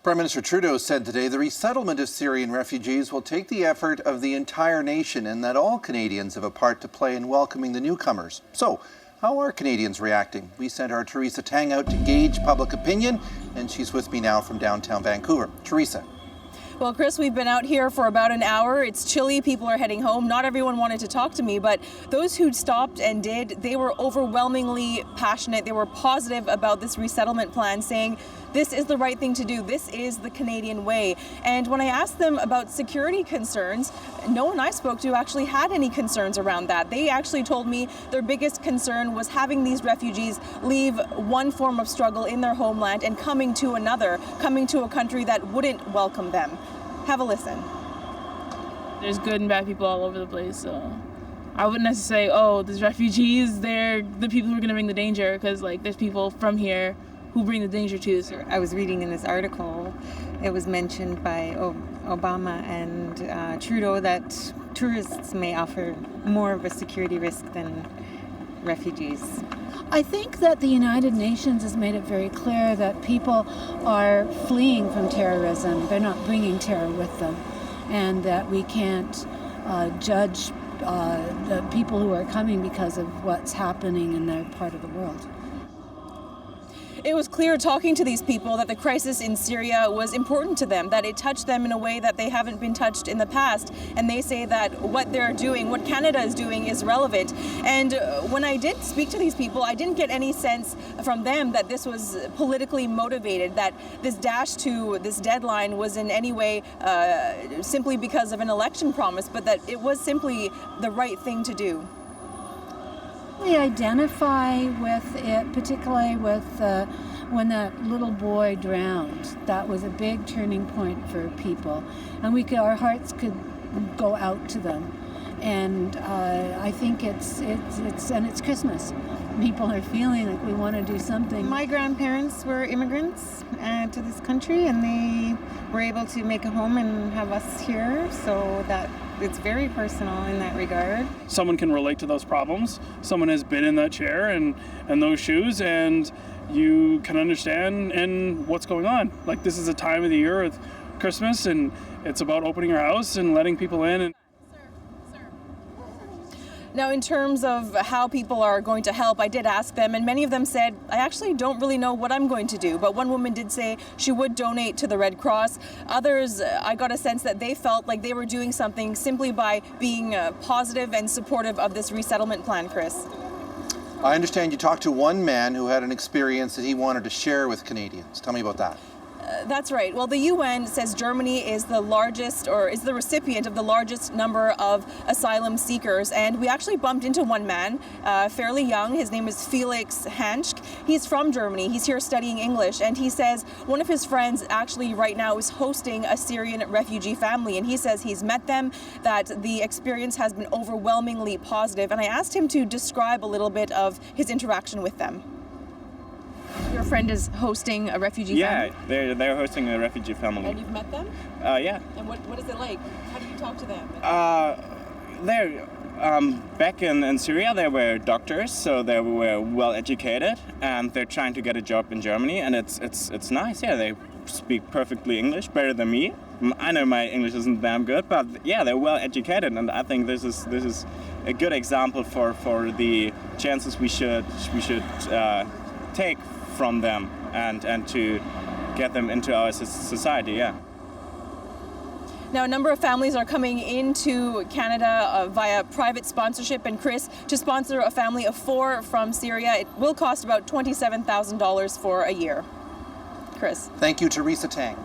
Prime Minister Trudeau said today the resettlement of Syrian refugees will take the effort of the entire nation and that all Canadians have a part to play in welcoming the newcomers. So, how are Canadians reacting? We sent our Teresa Tang out to gauge public opinion, and she's with me now from downtown Vancouver. Teresa. Well, Chris, we've been out here for about an hour. It's chilly. People are heading home. Not everyone wanted to talk to me, but those who stopped and did, they were overwhelmingly passionate. They were positive about this resettlement plan, saying this is the right thing to do. This is the Canadian way. And when I asked them about security concerns, no one I spoke to actually had any concerns around that. They actually told me their biggest concern was having these refugees leave one form of struggle in their homeland and coming to another, coming to a country that wouldn't welcome them. Have a listen. There's good and bad people all over the place, so I wouldn't necessarily say, oh, there's refugees, they're the people who are going to bring the danger, because there's people from here who bring the danger too. So. I was reading in this article, it was mentioned by Obama and Trudeau that tourists may offer more of a security risk than refugees. I think that the United Nations has made it very clear that people are fleeing from terrorism. They're not bringing terror with them, and that we can't judge the people who are coming because of what's happening in their part of the world. It was clear talking to these people that the crisis in Syria was important to them, that it touched them in a way that they haven't been touched in the past. And they say that what they're doing, what Canada is doing, is relevant. And when I did speak to these people, I didn't get any sense from them that this was politically motivated, that this dash to this deadline was in any way simply because of an election promise, but that it was simply the right thing to do. We identify with it, particularly with when that little boy drowned. That was a big turning point for people, and our hearts could go out to them. And I think it's Christmas. People are feeling like we want to do something. My grandparents were immigrants to this country, and they were able to make a home and have us here, so that it's very personal in that regard. Someone can relate to those problems. Someone has been in that chair and those shoes, and you can understand and what's going on. This is a time of the year with Christmas, and it's about opening your house and letting people in. And now, in terms of how people are going to help, I did ask them, and many of them said, I actually don't really know what I'm going to do. But one woman did say she would donate to the Red Cross. Others, I got a sense that they felt like they were doing something simply by being positive and supportive of this resettlement plan, Chris. I understand you talked to one man who had an experience that he wanted to share with Canadians. Tell me about that. That's right. Well, the UN says Germany is the largest, or is the recipient of the largest number of asylum seekers. And we actually bumped into one man, fairly young. His name is Felix Hanschk. He's from Germany. He's here studying English. And he says one of his friends actually right now is hosting a Syrian refugee family. And he says he's met them, that the experience has been overwhelmingly positive. And I asked him to describe a little bit of his interaction with them. Your friend is hosting a refugee family? Yeah, they're hosting a refugee family. And you've met them? Yeah. And what is it like? How do you talk to them? They're back in Syria. They were doctors, so they were well educated, and they're trying to get a job in Germany. And it's nice. Yeah, they speak perfectly English, better than me. I know my English isn't damn good, but yeah, they're well educated, and I think this is a good example for the chances we should take from them and to get them into our society, yeah. Now, a number of families are coming into Canada via private sponsorship, and Chris, to sponsor a family of 4 from Syria, it will cost about $27,000 for a year. Chris. Thank you, Teresa Tang.